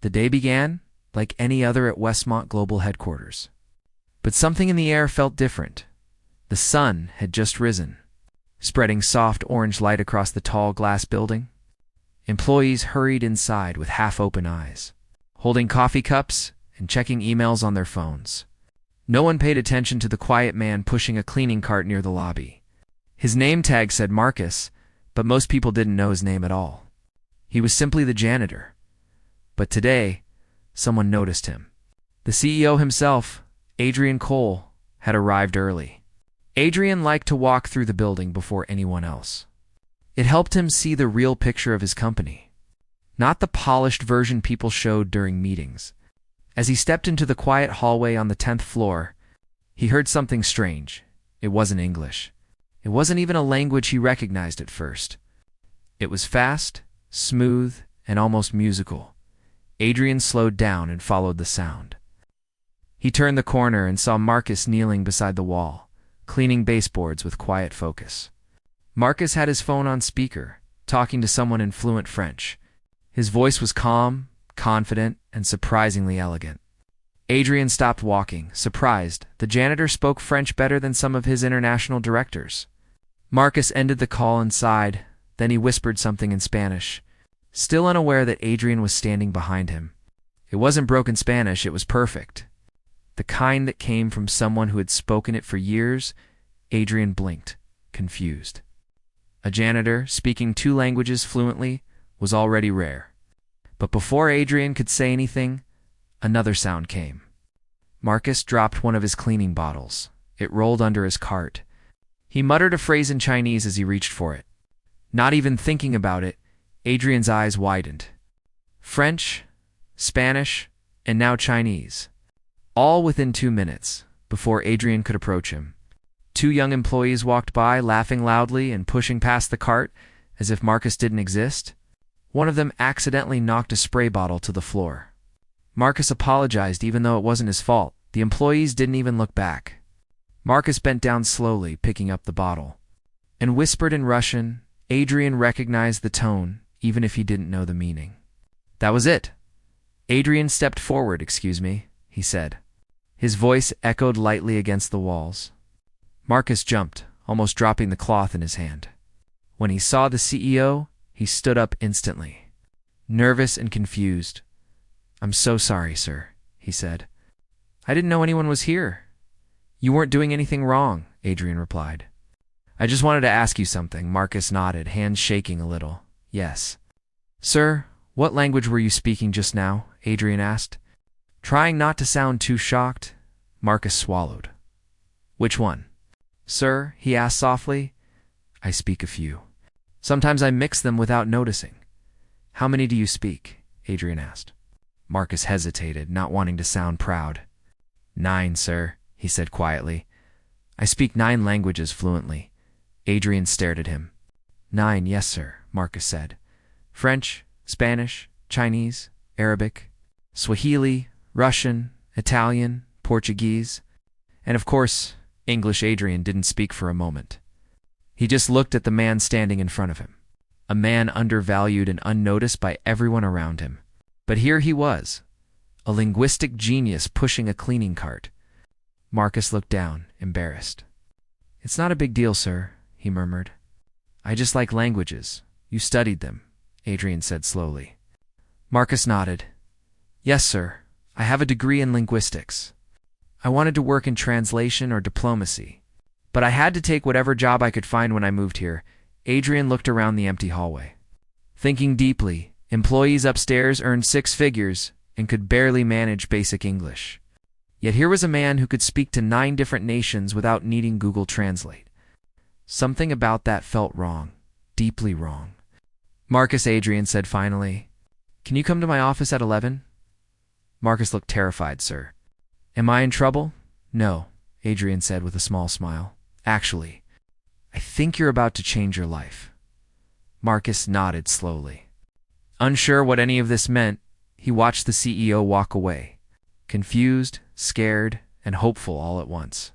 The day began like any other at Westmont Global headquarters. But something in the air felt different. The sun had just risen, spreading soft orange light across the tall glass building. Employees hurried inside with half-open eyes, holding coffee cups and checking emails on their phones. No one paid attention to the quiet man pushing a cleaning cart near the lobby. His name tag said Marcus, but most people didn't know his name at all. He was simply the janitor. But today, someone noticed him. The CEO himself, Adrian Cole, had arrived early. Adrian liked to walk through the building before anyone else. It helped him see the real picture of his company, not the polished version people showed during meetings. As he stepped into the quiet hallway on the 10th floor, he heard something strange. It wasn't English. It wasn't even a language he recognized at first. It was fast, smooth, and almost musical. Adrian slowed down and followed the sound. He turned the corner and saw Marcus kneeling beside the wall, cleaning baseboards with quiet focus. Marcus had his phone on speaker, talking to someone in fluent French. His voice was calm, confident, and surprisingly elegant. Adrian stopped walking, surprised. The janitor spoke French better than some of his international directors. Marcus ended the call and sighed, then he whispered something in Spanish, still unaware that Adrian was standing behind him. It wasn't broken Spanish, it was perfect. The kind that came from someone who had spoken it for years. Adrian blinked, confused. A janitor, speaking 2 languages fluently, was already rare. But before Adrian could say anything, another sound came. Marcus dropped one of his cleaning bottles. It rolled under his cart. He muttered a phrase in Chinese as he reached for it. Not even thinking about it, Adrian's eyes widened. French, Spanish, and now Chinese. All within 2 minutes, before Adrian could approach him. 2 young employees walked by, laughing loudly and pushing past the cart as if Marcus didn't exist. One of them accidentally knocked a spray bottle to the floor. Marcus apologized even though it wasn't his fault. The employees didn't even look back. Marcus bent down slowly, picking up the bottle, and whispered in Russian. Adrian recognized the tone, even if he didn't know the meaning. That was it. Adrian stepped forward. "Excuse me," he said. His voice echoed lightly against the walls. Marcus jumped, almost dropping the cloth in his hand. When he saw the CEO, he stood up instantly, nervous and confused. "I'm so sorry, sir," he said. "I didn't know anyone was here." "You weren't doing anything wrong," Adrian replied. "I just wanted to ask you something." Marcus nodded, hands shaking a little. "Yes." "Sir, what language were you speaking just now?" Adrian asked. Trying not to sound too shocked, Marcus swallowed. "Which one?" "Sir," he asked softly, "I speak a few. Sometimes I mix them without noticing." "How many do you speak?" Adrian asked. Marcus hesitated, not wanting to sound proud. "9, sir," he said quietly. "I speak 9 languages fluently." Adrian stared at him. 9, yes, sir," Marcus said. "French, Spanish, Chinese, Arabic, Swahili, Russian, Italian, Portuguese, and of course, English." Adrian didn't speak for a moment. He just looked at the man standing in front of him, a man undervalued and unnoticed by everyone around him. But here he was, a linguistic genius pushing a cleaning cart. Marcus looked down, embarrassed. "It's not a big deal, sir," he murmured. "I just like languages. You studied them," Adrian said slowly. Marcus nodded. "Yes, sir. I have a degree in linguistics. I wanted to work in translation or diplomacy, but I had to take whatever job I could find when I moved here." Adrian looked around the empty hallway. Thinking deeply, employees upstairs earned 6 figures and could barely manage basic English. Yet here was a man who could speak to 9 different nations without needing Google Translate. Something about that felt wrong, deeply wrong. "Marcus," Adrian said finally, "can you come to my office at 11? Marcus looked terrified. "Sir." "Am I in trouble?" "No," Adrian said with a small smile. "Actually, I think you're about to change your life." Marcus nodded slowly. Unsure what any of this meant, he watched the CEO walk away, confused, scared, and hopeful all at once.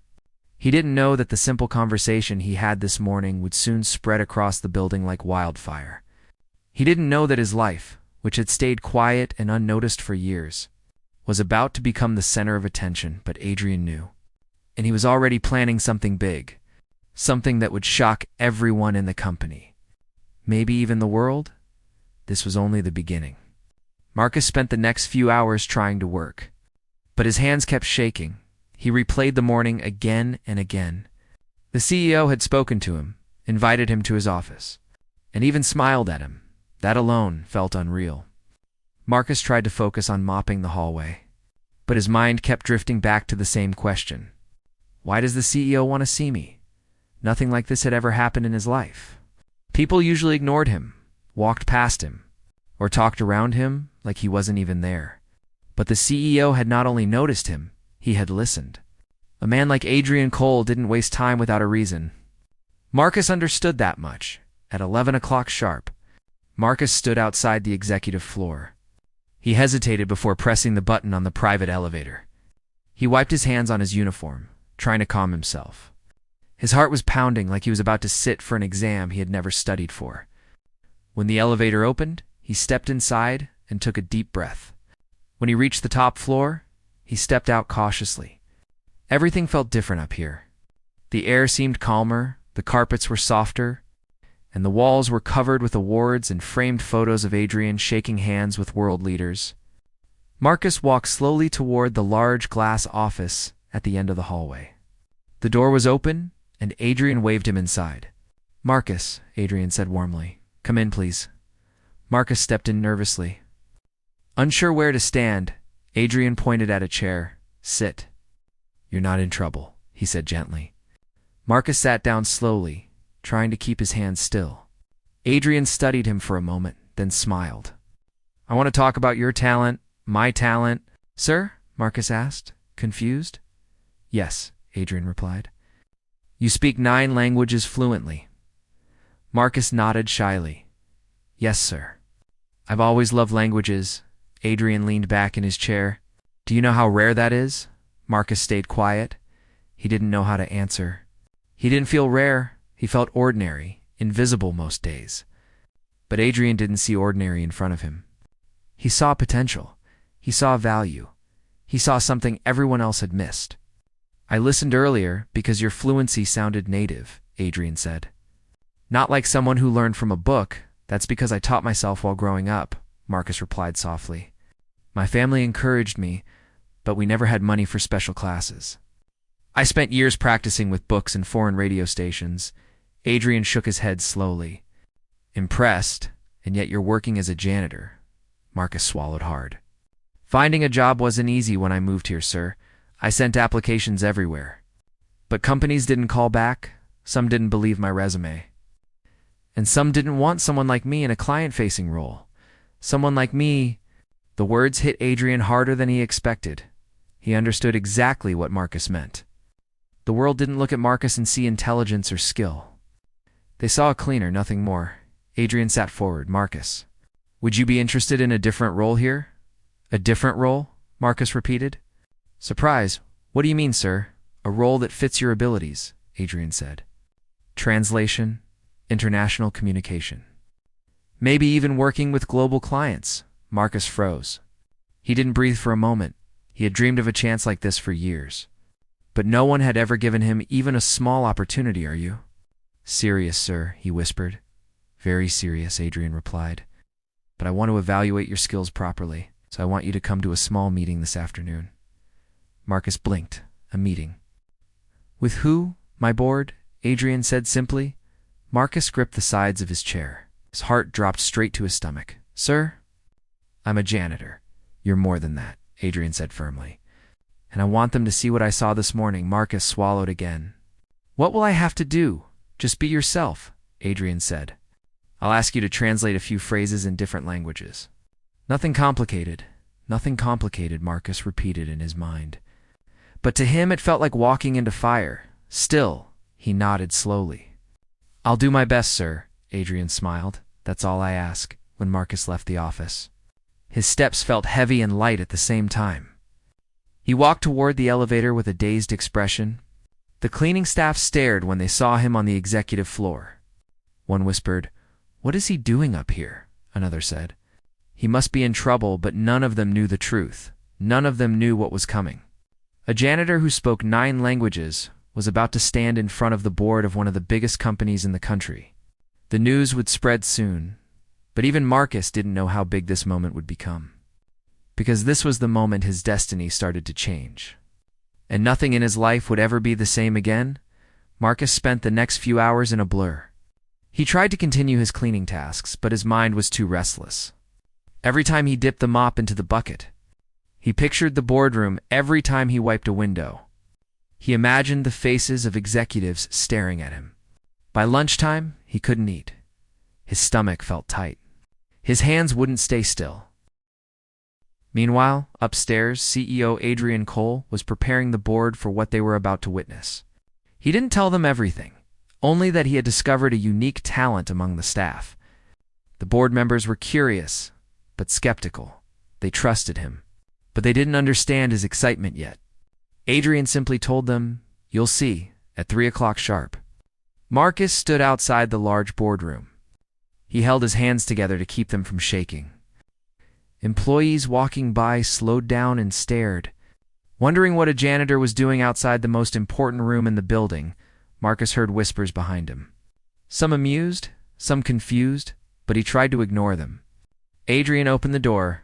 He didn't know that the simple conversation he had this morning would soon spread across the building like wildfire. He didn't know that his life, which had stayed quiet and unnoticed for years, was about to become the center of attention, but Adrian knew. And he was already planning something big, something that would shock everyone in the company. Maybe even the world? This was only the beginning. Marcus spent the next few hours trying to work, but his hands kept shaking. He replayed the morning again and again. The CEO had spoken to him, invited him to his office, and even smiled at him. That alone felt unreal. Marcus tried to focus on mopping the hallway, but his mind kept drifting back to the same question. Why does the CEO want to see me? Nothing like this had ever happened in his life. People usually ignored him, walked past him, or talked around him like he wasn't even there. But the CEO had not only noticed him, he had listened. A man like Adrian Cole didn't waste time without a reason. Marcus understood that much. At 11 o'clock sharp, Marcus stood outside the executive floor. He hesitated before pressing the button on the private elevator. He wiped his hands on his uniform, trying to calm himself. His heart was pounding like he was about to sit for an exam he had never studied for. When the elevator opened, he stepped inside and took a deep breath. When he reached the top floor, he stepped out cautiously. Everything felt different up here. The air seemed calmer, the carpets were softer, and the walls were covered with awards and framed photos of Adrian shaking hands with world leaders. Marcus walked slowly toward the large glass office at the end of the hallway. The door was open, and Adrian waved him inside. "Marcus," Adrian said warmly. "Come in, please." Marcus stepped in nervously. Unsure where to stand, Adrian pointed at a chair. "Sit." "You're not in trouble," he said gently. Marcus sat down slowly, trying to keep his hands still. Adrian studied him for a moment, then smiled. "I want to talk about your talent, my talent." "Sir?" Marcus asked, confused. "Yes," Adrian replied. "You speak 9 languages fluently." Marcus nodded shyly. "Yes, sir." "I've always loved languages." Adrian leaned back in his chair. "Do you know how rare that is?" Marcus stayed quiet. He didn't know how to answer. He didn't feel rare. He felt ordinary, invisible most days. But Adrian didn't see ordinary in front of him. He saw potential. He saw value. He saw something everyone else had missed. "I listened earlier because your fluency sounded native," Adrian said. "Not like someone who learned from a book. That's because I taught myself while growing up," Marcus replied softly. "My family encouraged me, but we never had money for special classes. I spent years practicing with books and foreign radio stations." Adrian shook his head slowly. "Impressed, and yet you're working as a janitor." Marcus swallowed hard. "Finding a job wasn't easy when I moved here, sir. I sent applications everywhere. But companies didn't call back. Some didn't believe my resume. And some didn't want someone like me in a client-facing role. Someone like me." The words hit Adrian harder than he expected. He understood exactly what Marcus meant. The world didn't look at Marcus and see intelligence or skill. They saw a cleaner, nothing more. Adrian sat forward. "Marcus, would you be interested in a different role here?" "A different role?" Marcus repeated. Surprise. "What do you mean, sir?" "A role that fits your abilities," Adrian said. "Translation, international communication. Maybe even working with global clients." Marcus froze. He didn't breathe for a moment. He had dreamed of a chance like this for years. But no one had ever given him even a small opportunity. "Are you?" "Serious, sir," he whispered. "Very serious," Adrian replied. "But I want to evaluate your skills properly, so I want you to come to a small meeting this afternoon." Marcus blinked. "A meeting? With who? My board?" Adrian said simply. Marcus gripped the sides of his chair. His heart dropped straight to his stomach. "Sir?" "I'm a janitor." "You're more than that," Adrian said firmly. "And I want them to see what I saw this morning." Marcus swallowed again. "What will I have to do?" "Just be yourself," Adrian said. "I'll ask you to translate a few phrases in different languages." "Nothing complicated. Nothing complicated," Marcus repeated in his mind. But to him it felt like walking into fire. Still, he nodded slowly. "I'll do my best, sir," Adrian smiled. "That's all I ask." When Marcus left the office, his steps felt heavy and light at the same time. He walked toward the elevator with a dazed expression. The cleaning staff stared when they saw him on the executive floor. One whispered, "What is he doing up here?" Another said, He must be in trouble, but none of them knew the truth. None of them knew what was coming. A janitor who spoke 9 languages was about to stand in front of the board of one of the biggest companies in the country. The news would spread soon, but even Marcus didn't know how big this moment would become. Because this was the moment his destiny started to change. And nothing in his life would ever be the same again. Marcus spent the next few hours in a blur. He tried to continue his cleaning tasks, but his mind was too restless. Every time he dipped the mop into the bucket, he pictured the boardroom every time he wiped a window. He imagined the faces of executives staring at him. By lunchtime, he couldn't eat. His stomach felt tight. His hands wouldn't stay still. Meanwhile, upstairs, CEO Adrian Cole was preparing the board for what they were about to witness. He didn't tell them everything, only that he had discovered a unique talent among the staff. The board members were curious, but skeptical. They trusted him, but they didn't understand his excitement yet. Adrian simply told them, "You'll see, at 3 o'clock sharp." Marcus stood outside the large boardroom. He held his hands together to keep them from shaking. Employees walking by slowed down and stared. Wondering what a janitor was doing outside the most important room in the building, Marcus heard whispers behind him. Some amused, some confused, but he tried to ignore them. Adrian opened the door.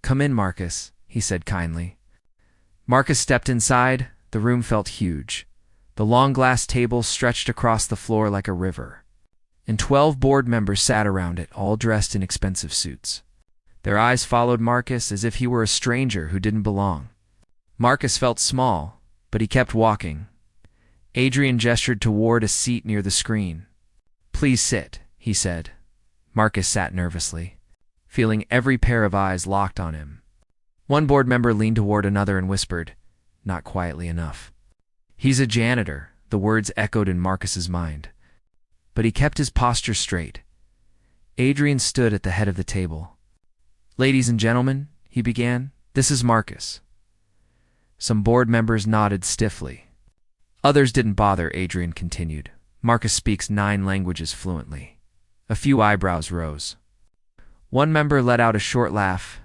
"Come in, Marcus," he said kindly. Marcus stepped inside. The room felt huge. The long glass table stretched across the floor like a river, and 12 board members sat around it, all dressed in expensive suits. Their eyes followed Marcus as if he were a stranger who didn't belong. Marcus felt small, but he kept walking. Adrian gestured toward a seat near the screen. "Please sit," he said. Marcus sat nervously, feeling every pair of eyes locked on him. One board member leaned toward another and whispered, not quietly enough. "He's a janitor," the words echoed in Marcus's mind. But he kept his posture straight. Adrian stood at the head of the table. "Ladies and gentlemen," he began, "this is Marcus." Some board members nodded stiffly. Others didn't bother, Adrian continued. "Marcus speaks 9 languages fluently." A few eyebrows rose. One member let out a short laugh.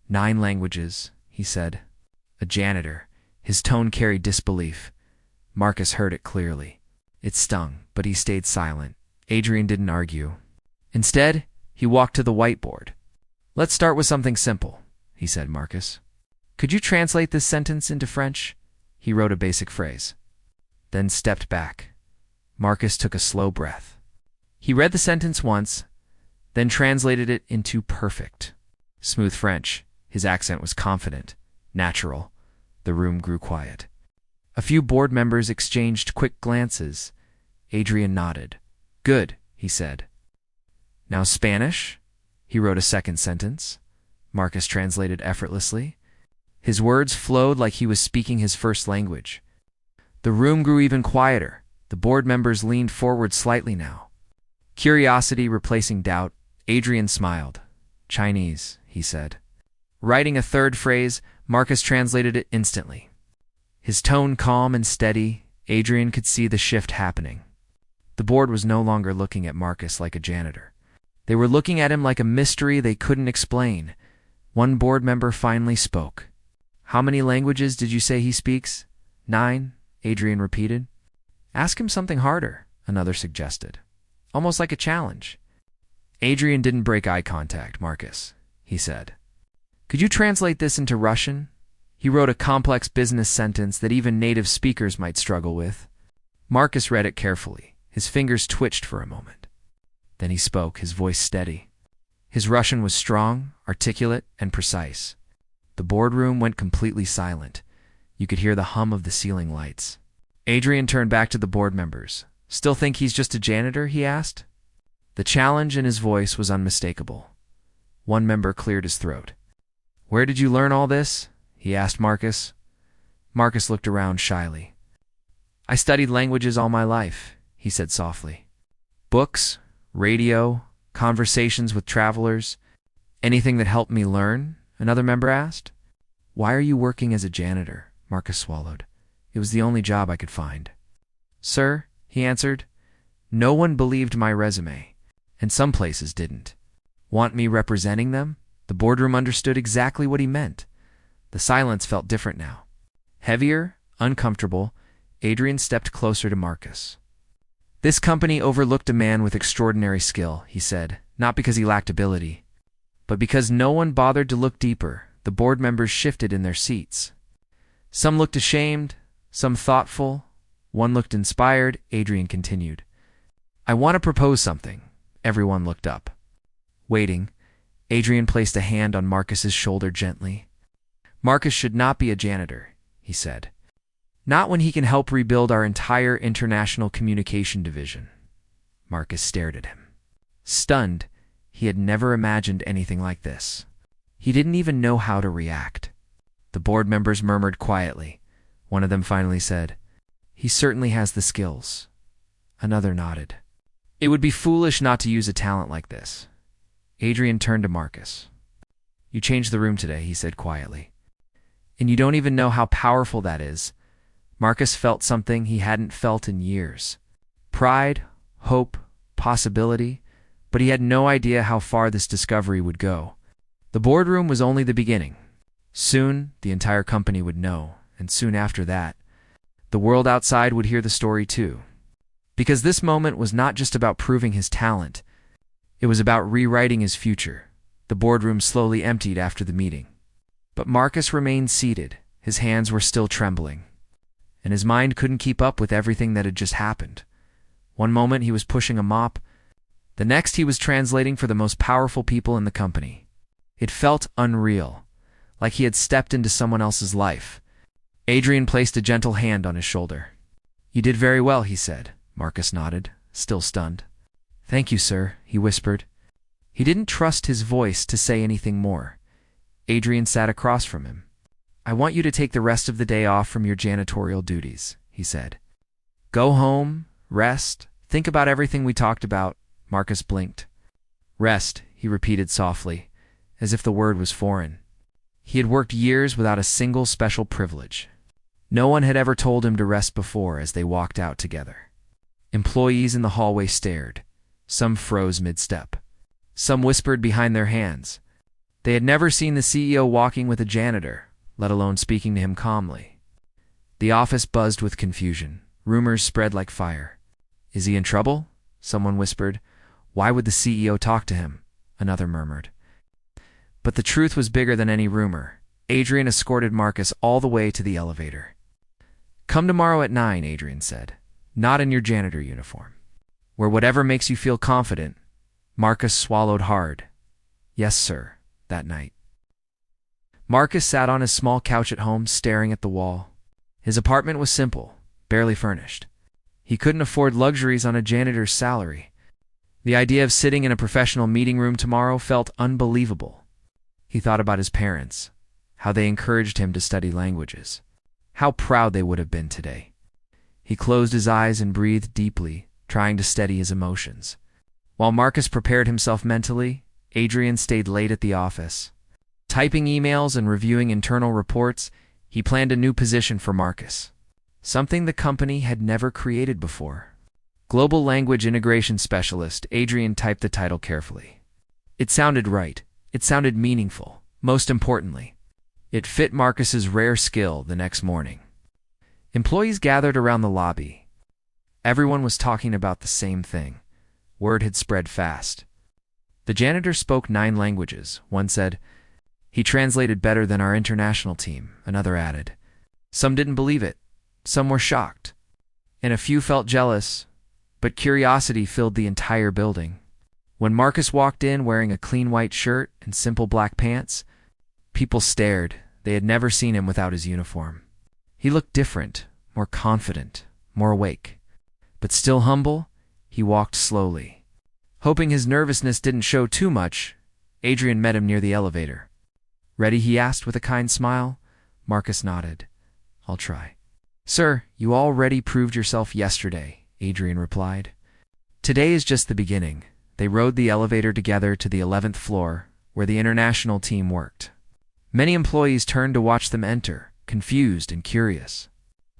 "9 languages," he said. A janitor. His tone carried disbelief. Marcus heard it clearly. It stung, but he stayed silent. Adrian didn't argue. Instead, he walked to the whiteboard. "Let's start with something simple," he said. "Marcus, could you translate this sentence into French?" He wrote a basic phrase, then stepped back. Marcus took a slow breath. He read the sentence once, then translated it into perfect, smooth French. His accent was confident, natural. The room grew quiet. A few board members exchanged quick glances. Adrian nodded. "Good," he said. "Now Spanish?" He wrote a second sentence. Marcus translated effortlessly. His words flowed like he was speaking his first language. The room grew even quieter. The board members leaned forward slightly now. Curiosity replacing doubt, Adrian smiled. "Chinese," he said. Writing a third phrase, Marcus translated it instantly. His tone calm and steady, Adrian could see the shift happening. The board was no longer looking at Marcus like a janitor. They were looking at him like a mystery they couldn't explain. One board member finally spoke. "How many languages did you say he speaks?" 9, Adrian repeated. "Ask him something harder," another suggested. Almost like a challenge. Adrian didn't break eye contact. "Marcus," he said, "could you translate this into Russian?" He wrote a complex business sentence that even native speakers might struggle with. Marcus read it carefully. His fingers twitched for a moment. Then he spoke, his voice steady. His Russian was strong, articulate, and precise. The boardroom went completely silent. You could hear the hum of the ceiling lights. Adrian turned back to the board members. "Still think he's just a janitor?" he asked. The challenge in his voice was unmistakable. One member cleared his throat. "Where did you learn all this?" he asked Marcus. Marcus looked around shyly. "I studied languages all my life," he said softly. "Books, radio, conversations with travelers, anything that helped me learn?" another member asked. "Why are you working as a janitor?" Marcus swallowed. "It was the only job I could find." "Sir," he answered, "no one believed my resume, and some places didn't. Want me representing them?" The boardroom understood exactly what he meant. The silence felt different now. Heavier, uncomfortable, Adrian stepped closer to Marcus. "This company overlooked a man with extraordinary skill," he said, not because he lacked ability, but because no one bothered to look deeper. The board members shifted in their seats. Some looked ashamed, some thoughtful, one looked inspired. Adrian continued, "I want to propose something." Everyone looked up. Waiting, Adrian placed a hand on Marcus's shoulder gently. "Marcus should not be a janitor," he said. "Not when he can help rebuild our entire international communication division." Marcus stared at him. Stunned, he had never imagined anything like this. He didn't even know how to react. The board members murmured quietly. One of them finally said, "He certainly has the skills." Another nodded. "It would be foolish not to use a talent like this." Adrian turned to Marcus. "You changed the room today," he said quietly. "And you don't even know how powerful that is." Marcus felt something he hadn't felt in years. Pride, hope, possibility, but he had no idea how far this discovery would go. The boardroom was only the beginning. Soon, the entire company would know, and soon after that, the world outside would hear the story too. Because this moment was not just about proving his talent, it was about rewriting his future. The boardroom slowly emptied after the meeting. But Marcus remained seated. His hands were still trembling, and his mind couldn't keep up with everything that had just happened. One moment he was pushing a mop, the next he was translating for the most powerful people in the company. It felt unreal, like he had stepped into someone else's life. Adrian placed a gentle hand on his shoulder. "You did very well," he said. Marcus nodded, still stunned. "Thank you, sir," he whispered. He didn't trust his voice to say anything more. Adrian sat across from him. "I want you to take the rest of the day off from your janitorial duties," he said. "Go home, rest, think about everything we talked about." Marcus blinked. "Rest," he repeated softly, as if the word was foreign. He had worked years without a single special privilege. No one had ever told him to rest before as they walked out together. Employees in the hallway stared. Some froze mid-step. Some whispered behind their hands. They had never seen the CEO walking with a janitor, let alone speaking to him calmly. The office buzzed with confusion. Rumors spread like fire. "Is he in trouble?" Someone whispered. "Why would the CEO talk to him?" Another murmured. But the truth was bigger than any rumor. Adrian escorted Marcus all the way to the elevator. "Come tomorrow at 9, Adrian said. "Not in your janitor uniform. Wear whatever makes you feel confident." Marcus swallowed hard. "Yes, sir," that night. Marcus sat on his small couch at home, staring at the wall. His apartment was simple, barely furnished. He couldn't afford luxuries on a janitor's salary. The idea of sitting in a professional meeting room tomorrow felt unbelievable. He thought about his parents, how they encouraged him to study languages, how proud they would have been today. He closed his eyes and breathed deeply, trying to steady his emotions. While Marcus prepared himself mentally, Adrian stayed late at the office. Typing emails and reviewing internal reports, he planned a new position for Marcus, something the company had never created before. Global Language Integration Specialist. Adrian typed the title carefully. It sounded right. It sounded meaningful. Most importantly, it fit Marcus's rare skill. The next morning, employees gathered around the lobby. Everyone was talking about the same thing. Word had spread fast. The janitor spoke 9 languages. One said, "He translated better than our international team," another added. Some didn't believe it. Some were shocked. And a few felt jealous, but curiosity filled the entire building. When Marcus walked in wearing a clean white shirt and simple black pants, people stared. They had never seen him without his uniform. He looked different, more confident, more awake. But still humble, he walked slowly. Hoping his nervousness didn't show too much, Adrian met him near the elevator. "Ready?" he asked with a kind smile. Marcus nodded. "I'll try." "Sir, you already proved yourself yesterday," Adrian replied. "Today is just the beginning." They rode the elevator together to the 11th floor, where the international team worked. Many employees turned to watch them enter, confused and curious.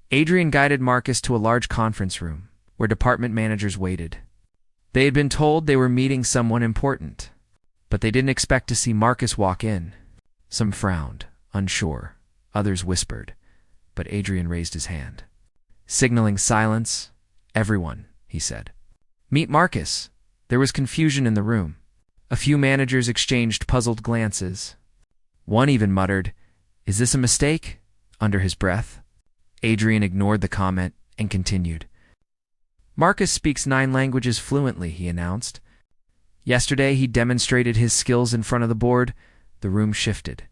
Adrian guided Marcus to a large conference room, where department managers waited. They had been told they were meeting someone important. But they didn't expect to see Marcus walk in. Some frowned, unsure. Others whispered, but Adrian raised his hand. Signaling silence, "Everyone," he said. "Meet Marcus." There was confusion in the room. A few managers exchanged puzzled glances. One even muttered, "Is this a mistake?" under his breath. Adrian ignored the comment and continued. "Marcus speaks 9 languages fluently," he announced. "Yesterday he demonstrated his skills in front of the board." The room shifted.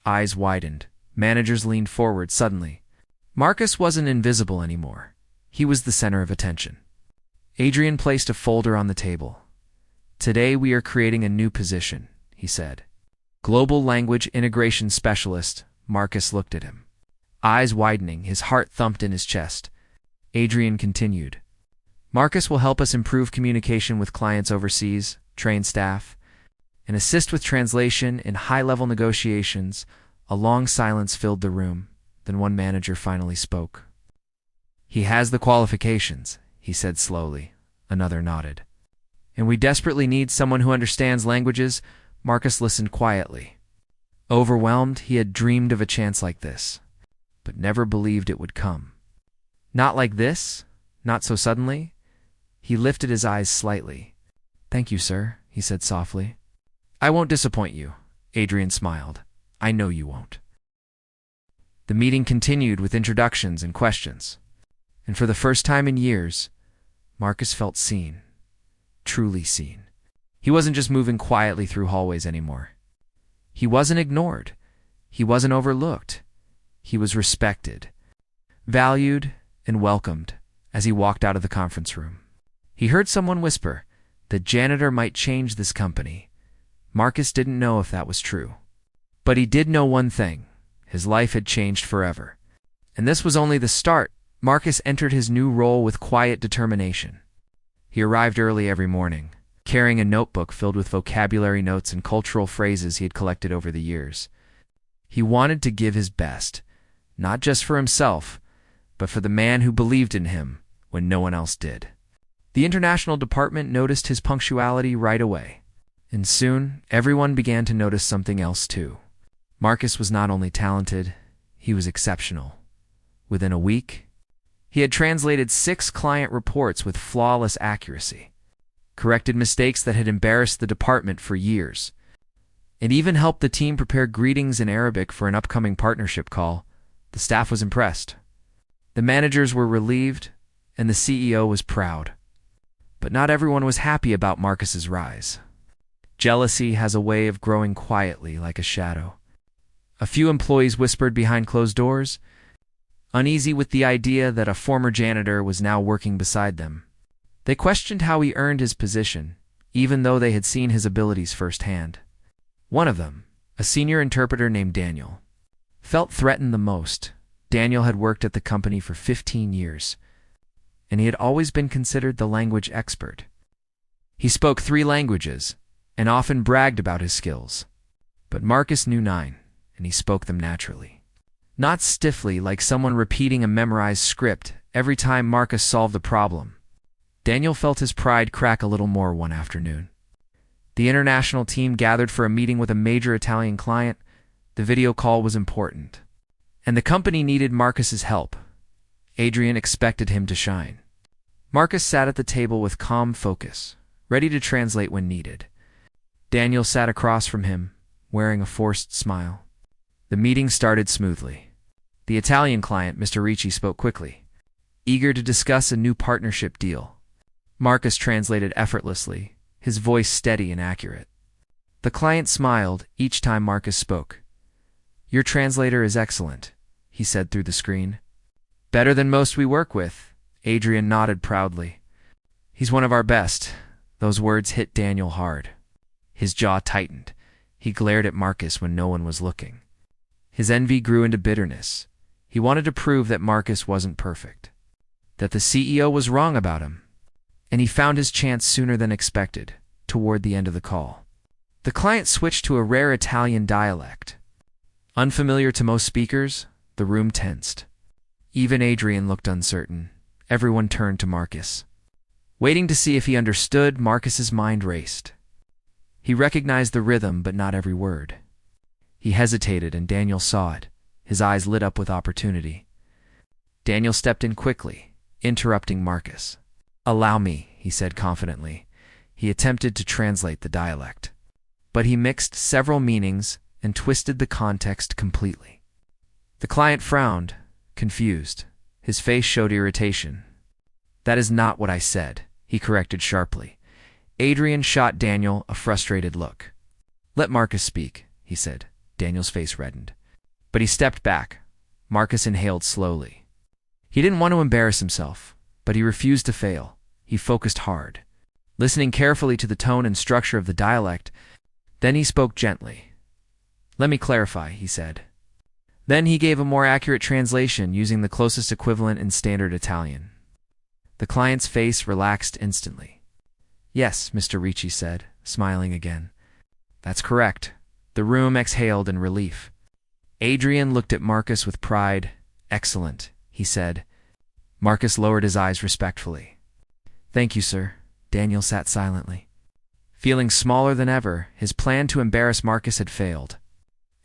Eyes widened. Managers leaned forward suddenly. Marcus wasn't invisible anymore. He was the center of attention. Adrian placed a folder on the table. "Today we are creating a new position," he said. "Global Language Integration Specialist." Marcus looked at him. Eyes widening, his heart thumped in his chest. Adrian continued. "Marcus will help us improve communication with clients overseas, train staff, and assist with translation in high-level negotiations." A long silence filled the room. Then one manager finally spoke. "He has the qualifications," he said slowly. Another nodded. "And we desperately need someone who understands languages." Marcus listened quietly. Overwhelmed, he had dreamed of a chance like this, but never believed it would come. Not like this, not so suddenly. He lifted his eyes slightly. "Thank you, sir," he said softly. "I won't disappoint you," Adrian smiled. "I know you won't." The meeting continued with introductions and questions. And for the first time in years, Marcus felt seen. Truly seen. He wasn't just moving quietly through hallways anymore. He wasn't ignored. He wasn't overlooked. He was respected, valued, and welcomed as he walked out of the conference room. He heard someone whisper that Janitor might change this company. Marcus didn't know if that was true. But he did know one thing. His life had changed forever. And this was only the start. Marcus entered his new role with quiet determination. He arrived early every morning, carrying a notebook filled with vocabulary notes and cultural phrases he had collected over the years. He wanted to give his best, not just for himself, but for the man who believed in him when no one else did. The international department noticed his punctuality right away. And soon, everyone began to notice something else too. Marcus was not only talented, he was exceptional. Within a week, he had translated 6 client reports with flawless accuracy, corrected mistakes that had embarrassed the department for years, and even helped the team prepare greetings in Arabic for an upcoming partnership call. The staff was impressed. The managers were relieved, and the CEO was proud. But not everyone was happy about Marcus's rise. Jealousy has a way of growing quietly like a shadow. A few employees whispered behind closed doors, uneasy with the idea that a former janitor was now working beside them. They questioned how he earned his position, even though they had seen his abilities firsthand. One of them, a senior interpreter named Daniel, felt threatened the most. Daniel had worked at the company for 15 years, and he had always been considered the language expert. He spoke 3 languages and often bragged about his skills. But Marcus knew 9, and he spoke them naturally. Not stiffly like someone repeating a memorized script every time Marcus solved a problem. Daniel felt his pride crack a little more one afternoon. The international team gathered for a meeting with a major Italian client. The video call was important, and the company needed Marcus's help. Adrian expected him to shine. Marcus sat at the table with calm focus, ready to translate when needed. Daniel sat across from him, wearing a forced smile. The meeting started smoothly. The Italian client, Mr. Ricci, spoke quickly, eager to discuss a new partnership deal. Marcus translated effortlessly, his voice steady and accurate. The client smiled each time Marcus spoke. "Your translator is excellent," he said through the screen. "Better than most we work with." Adrian nodded proudly. "He's one of our best." Those words hit Daniel hard. His jaw tightened. He glared at Marcus when no one was looking. His envy grew into bitterness. He wanted to prove that Marcus wasn't perfect, that the CEO was wrong about him. And he found his chance sooner than expected, toward the end of the call. The client switched to a rare Italian dialect. Unfamiliar to most speakers, the room tensed. Even Adrian looked uncertain. Everyone turned to Marcus. Waiting to see if he understood, Marcus's mind raced. He recognized the rhythm, but not every word. He hesitated, and Daniel saw it. His eyes lit up with opportunity. Daniel stepped in quickly, interrupting Marcus. "Allow me," he said confidently. He attempted to translate the dialect, but he mixed several meanings and twisted the context completely. The client frowned, confused. His face showed irritation. "That is not what I said," he corrected sharply. Adrian shot Daniel a frustrated look. "Let Marcus speak," he said. Daniel's face reddened. But he stepped back. Marcus inhaled slowly. He didn't want to embarrass himself, but he refused to fail. He focused hard, listening carefully to the tone and structure of the dialect. Then he spoke gently. "Let me clarify," he said. Then he gave a more accurate translation using the closest equivalent in standard Italian. The client's face relaxed instantly. "Yes," Mr. Ricci said, smiling again. "That's correct." The room exhaled in relief. Adrian looked at Marcus with pride. "Excellent," he said. Marcus lowered his eyes respectfully. "Thank you, sir." Daniel sat silently. Feeling smaller than ever, his plan to embarrass Marcus had failed.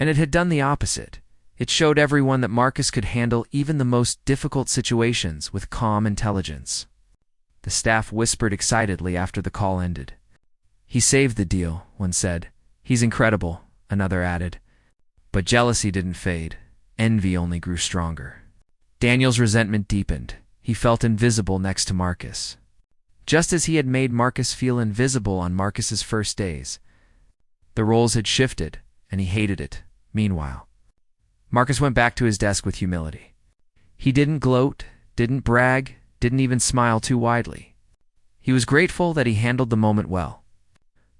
And it had done the opposite. It showed everyone that Marcus could handle even the most difficult situations with calm intelligence. The staff whispered excitedly after the call ended. "He saved the deal," one said. "He's incredible," another added. But jealousy didn't fade. Envy only grew stronger. Daniel's resentment deepened. He felt invisible next to Marcus, just as he had made Marcus feel invisible on Marcus's first days. The roles had shifted, and he hated it. Meanwhile, Marcus went back to his desk with humility. He didn't gloat, didn't brag, didn't even smile too widely. He was grateful that he handled the moment well.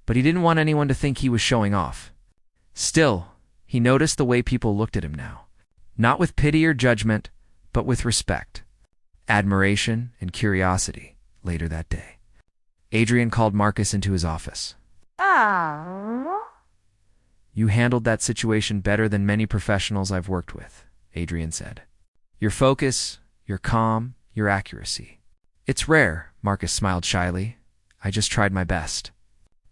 But he didn't want anyone to think he was showing off. Still, he noticed the way people looked at him now. Not with pity or judgment, but with respect, admiration, and curiosity. Later that day, Adrian called Marcus into his office. "You handled that situation better than many professionals I've worked with," Adrian said. "Your focus, your calm, your accuracy. It's rare," Marcus smiled shyly. "I just tried my best."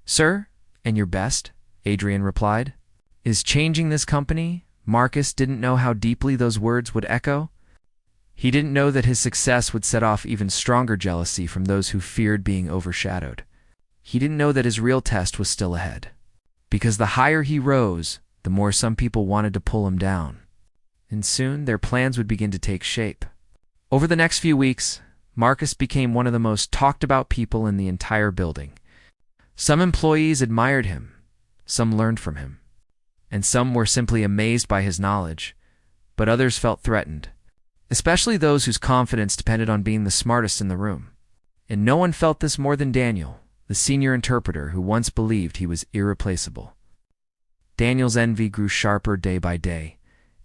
"Sir, and your best," Adrian replied, "is changing this company." Marcus didn't know how deeply those words would echo. He didn't know that his success would set off even stronger jealousy from those who feared being overshadowed. He didn't know that his real test was still ahead. Because the higher he rose, the more some people wanted to pull him down. And soon their plans would begin to take shape. Over the next few weeks, Marcus became one of the most talked about people in the entire building. Some employees admired him, some learned from him, and some were simply amazed by his knowledge, but others felt threatened, especially those whose confidence depended on being the smartest in the room. And no one felt this more than Daniel, the senior interpreter who once believed he was irreplaceable. Daniel's envy grew sharper day by day.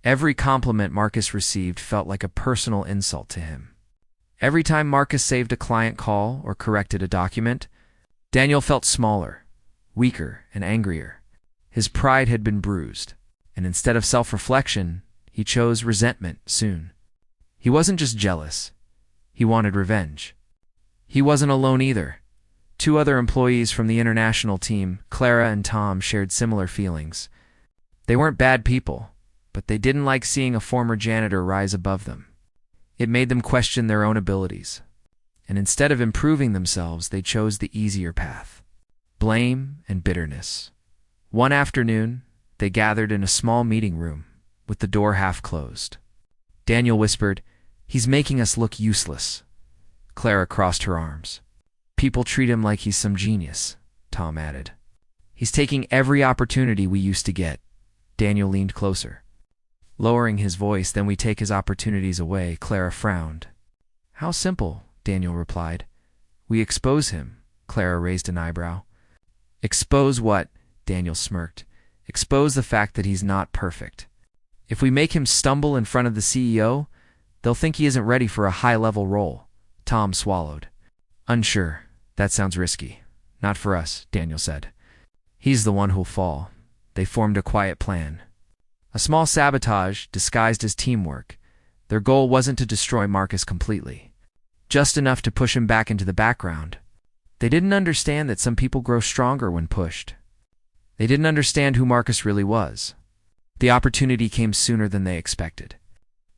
Every compliment Marcus received felt like a personal insult to him. Every time Marcus saved a client call or corrected a document, Daniel felt smaller, weaker, and angrier. His pride had been bruised, and instead of self-reflection, he chose resentment soon. He wasn't just jealous. He wanted revenge. He wasn't alone either. Two other employees from the International team, Clara and Tom, shared similar feelings. They weren't bad people, but they didn't like seeing a former janitor rise above them. It made them question their own abilities. And instead of improving themselves, they chose the easier path: blame and bitterness. One afternoon, they gathered in a small meeting room, with the door half closed. Daniel whispered, "He's making us look useless." Clara crossed her arms. "People treat him like he's some genius," Tom added. "He's taking every opportunity we used to get." Daniel leaned closer. Lowering his voice, "Then we take his opportunities away," Clara frowned. "How simple," Daniel replied. "We expose him." Clara raised an eyebrow. "Expose what?" Daniel smirked. "Expose the fact that he's not perfect. If we make him stumble in front of the CEO, they'll think he isn't ready for a high-level role." Tom swallowed. "Unsure. That sounds risky." "Not for us," Daniel said. "He's the one who'll fall." They formed a quiet plan. A small sabotage disguised as teamwork. Their goal wasn't to destroy Marcus completely, just enough to push him back into the background. They didn't understand that some people grow stronger when pushed. They didn't understand who Marcus really was. The opportunity came sooner than they expected.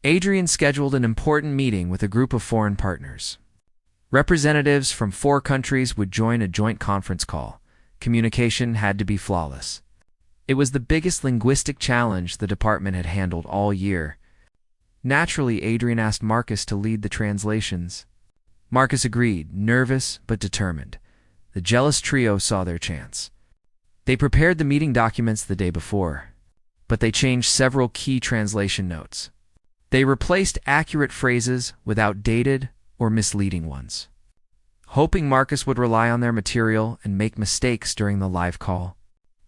Adrian scheduled an important meeting with a group of foreign partners. Representatives from 4 countries would join a joint conference call. Communication had to be flawless. It was the biggest linguistic challenge the department had handled all year. Naturally, Adrian asked Marcus to lead the translations. Marcus agreed, nervous but determined. The jealous trio saw their chance. They prepared the meeting documents the day before, but they changed several key translation notes. They replaced accurate phrases with outdated or misleading ones, hoping Marcus would rely on their material and make mistakes during the live call.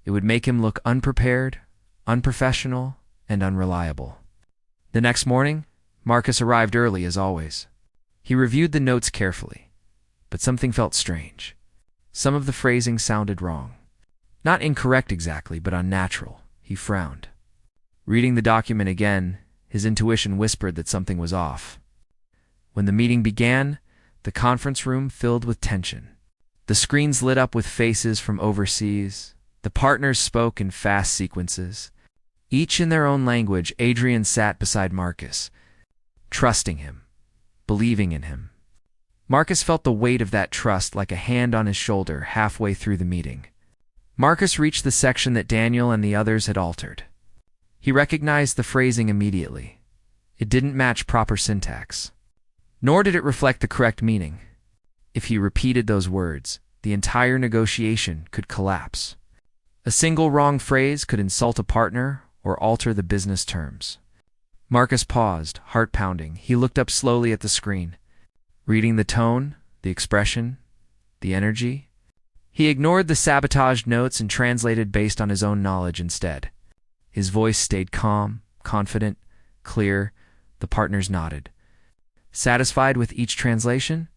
It would make him look unprepared, unprofessional, and unreliable. The next morning, Marcus arrived early as always. He reviewed the notes carefully, but something felt strange. Some of the phrasing sounded wrong. Not incorrect exactly, but unnatural. He frowned. Reading the document again, his intuition whispered that something was off. When the meeting began, the conference room filled with tension. The screens lit up with faces from overseas. The partners spoke in fast sequences. Each in their own language. Adrian sat beside Marcus, trusting him, believing in him. Marcus felt the weight of that trust like a hand on his shoulder halfway through the meeting. Marcus reached the section that Daniel and the others had altered. He recognized the phrasing immediately. It didn't match proper syntax, nor did it reflect the correct meaning. If he repeated those words, the entire negotiation could collapse. A single wrong phrase could insult a partner or alter the business terms. Marcus paused, heart pounding. He looked up slowly at the screen, reading the tone, the expression, the energy. He ignored the sabotaged notes and translated based on his own knowledge instead. His voice stayed calm, confident, clear. The partners nodded, satisfied with each translation.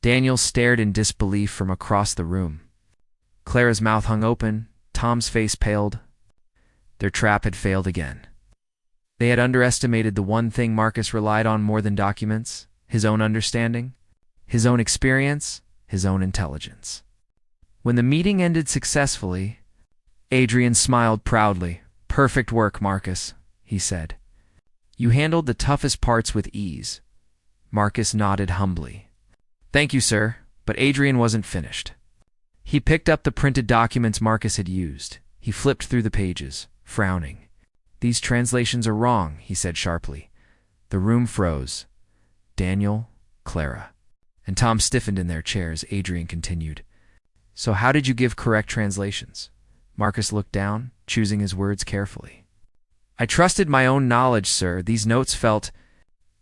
Daniel stared in disbelief from across the room. Clara's mouth hung open. Tom's face paled. Their trap had failed again. They had underestimated the one thing Marcus relied on more than documents: his own understanding, his own experience, his own intelligence. When the meeting ended successfully, Adrian smiled proudly. "Perfect work, Marcus," he said. "You handled the toughest parts with ease." Marcus nodded humbly. "Thank you, sir," but Adrian wasn't finished. He picked up the printed documents Marcus had used. He flipped through the pages, frowning. "These translations are wrong," he said sharply. The room froze. Daniel, Clara, and Tom stiffened in their chairs. Adrian continued. "So how did you give correct translations?" Marcus looked down, choosing his words carefully. "I trusted my own knowledge, sir. These notes felt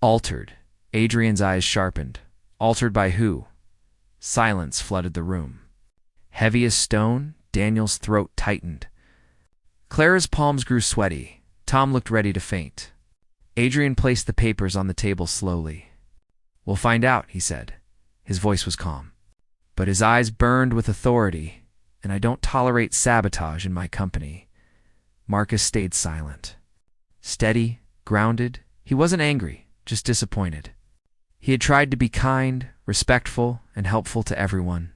altered." Adrian's eyes sharpened. "Altered by who?" Silence flooded the room. Heavy as stone, Daniel's throat tightened. Clara's palms grew sweaty. Tom looked ready to faint. Adrian placed the papers on the table slowly. "We'll find out," he said. His voice was calm, but his eyes burned with authority, and I don't tolerate sabotage in my company. Marcus stayed silent. Steady, grounded, he wasn't angry, just disappointed. He had tried to be kind, respectful, and helpful to everyone.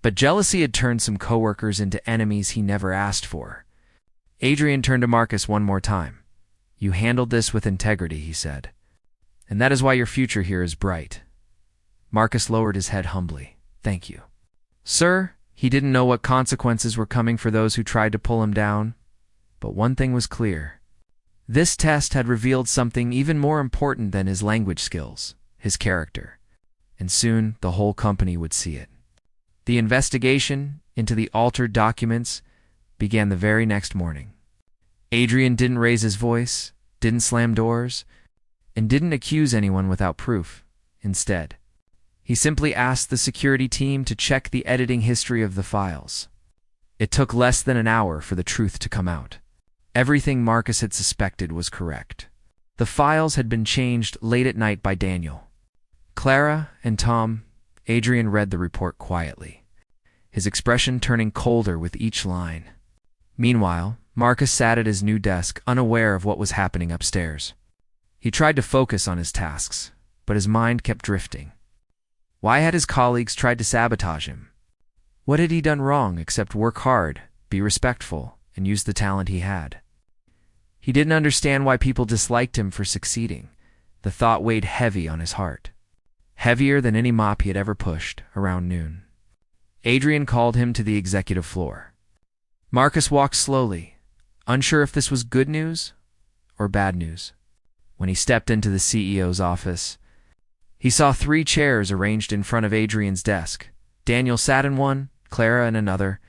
But jealousy had turned some coworkers into enemies he never asked for. Adrian turned to Marcus one more time. "You handled this with integrity," he said. "And that is why your future here is bright." Marcus lowered his head humbly. "Thank you." "Sir," he didn't know what consequences were coming for those who tried to pull him down. But one thing was clear. This test had revealed something even more important than his language skills, his character. And soon the whole company would see it. The investigation into the altered documents began the very next morning. Adrian didn't raise his voice, didn't slam doors, and didn't accuse anyone without proof. Instead, he simply asked the security team to check the editing history of the files. It took less than an hour for the truth to come out. Everything Marcus had suspected was correct. The files had been changed late at night by Daniel. Clara and Tom. Adrian read the report quietly, his expression turning colder with each line. Meanwhile, Marcus sat at his new desk, unaware of what was happening upstairs. He tried to focus on his tasks, but his mind kept drifting. Why had his colleagues tried to sabotage him? What had he done wrong except work hard, be respectful, and use the talent he had. He didn't understand why people disliked him for succeeding. The thought weighed heavy on his heart, heavier than any mop he had ever pushed. Around noon, Adrian called him to the executive floor. Marcus walked slowly, unsure if this was good news or bad news. When he stepped into the CEO's office, he saw 3 chairs arranged in front of Adrian's desk. Daniel sat in one, Clara in another,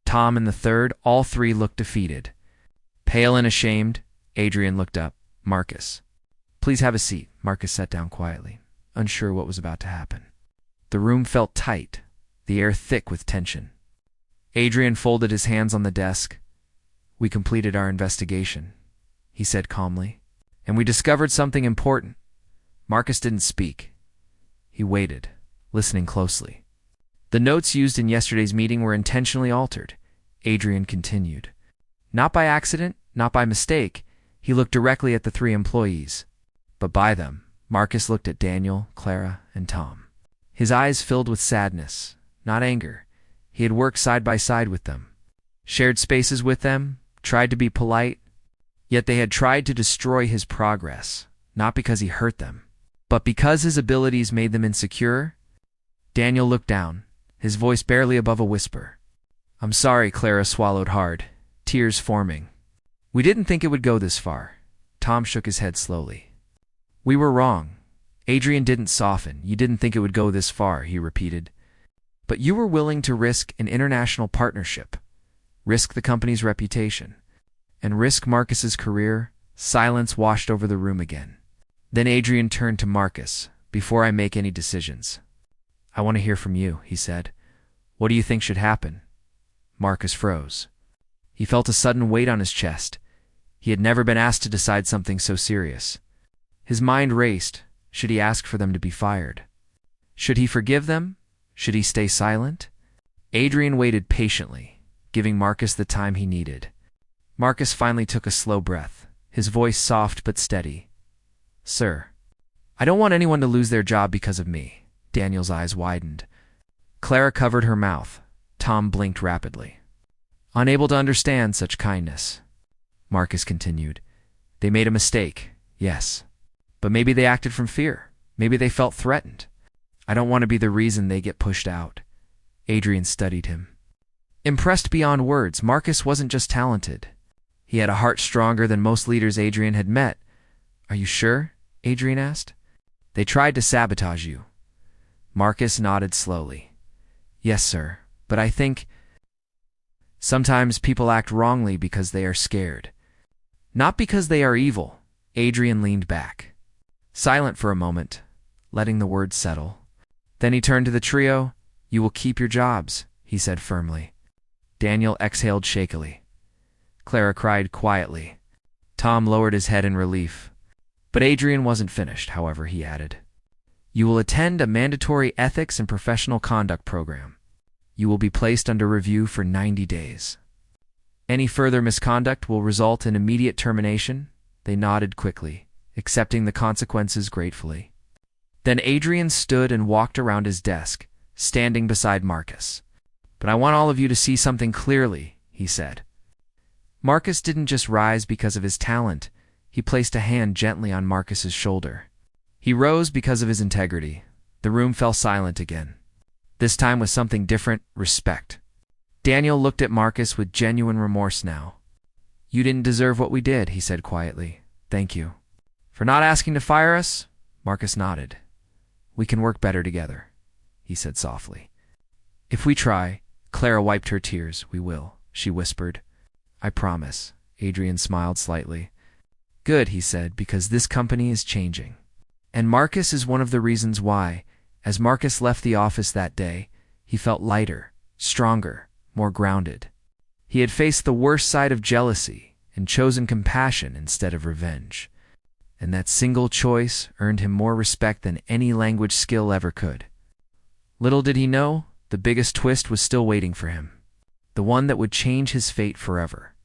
Tom in the third. All 3 looked defeated. Pale and ashamed, Adrian looked up. "Marcus, please have a seat." Marcus sat down quietly, unsure what was about to happen. The room felt tight, the air thick with tension. Adrian folded his hands on the desk. "We completed our investigation," he said calmly, "and we discovered something important." Marcus didn't speak. He waited, listening closely. "The notes used in yesterday's meeting were intentionally altered," Adrian continued. "Not by accident, not by mistake." He looked directly at the 3 employees. "But by them." Marcus looked at Daniel, Clara, and Tom. His eyes filled with sadness, not anger. He had worked side by side with them, shared spaces with them, tried to be polite, yet they had tried to destroy his progress, not because he hurt them, but because his abilities made them insecure. Daniel looked down, his voice barely above a whisper. "I'm sorry," Clara swallowed hard, tears forming. "We didn't think it would go this far." Tom shook his head slowly. "We were wrong." Adrian didn't soften. "You didn't think it would go this far," he repeated. "But you were willing to risk an international partnership, risk the company's reputation, and risk Marcus's career." Silence washed over the room again. Then Adrian turned to Marcus. "Before I make any decisions, I want to hear from you," he said. "What do you think should happen?" Marcus froze. He felt a sudden weight on his chest. He had never been asked to decide something so serious. His mind raced. Should he ask for them to be fired? Should he forgive them? Should he stay silent? Adrian waited patiently, giving Marcus the time he needed. Marcus finally took a slow breath, his voice soft but steady. "Sir, I don't want anyone to lose their job because of me." Daniel's eyes widened. Clara covered her mouth. Tom blinked rapidly, unable to understand such kindness. Marcus continued. "They made a mistake, yes. But maybe they acted from fear. Maybe they felt threatened. I don't want to be the reason they get pushed out." Adrian studied him. Impressed beyond words, Marcus wasn't just talented. He had a heart stronger than most leaders Adrian had met. "Are you sure?" Adrian asked. "They tried to sabotage you." Marcus nodded slowly. "Yes, sir, but I think sometimes people act wrongly because they are scared. Not because they are evil." Adrian leaned back, silent for a moment, letting the words settle. Then he turned to the trio. "You will keep your jobs," he said firmly. Daniel exhaled shakily. Clara cried quietly. Tom lowered his head in relief. But Adrian wasn't finished, however, he added. "You will attend a mandatory ethics and professional conduct program. You will be placed under review for 90 days. Any further misconduct will result in immediate termination." They nodded quickly, accepting the consequences gratefully. Then Adrian stood and walked around his desk, standing beside Marcus. "But I want all of you to see something clearly," he said. Marcus didn't just rise because of his talent. He placed a hand gently on Marcus's shoulder. He rose because of his integrity. The room fell silent again. This time with something different: respect. Daniel looked at Marcus with genuine remorse now. "You didn't deserve what we did," he said quietly. "Thank you." "For not asking to fire us?" Marcus nodded. "We can work better together," he said softly. "If we try," Clara wiped her tears. "We will," she whispered. "I promise." Adrian smiled slightly. "Good," he said, "because this company is changing. And Marcus is one of the reasons why." As Marcus left the office that day, he felt lighter, stronger, more grounded. He had faced the worst side of jealousy and chosen compassion instead of revenge. And that single choice earned him more respect than any language skill ever could. Little did he know, the biggest twist was still waiting for him, the one that would change his fate forever.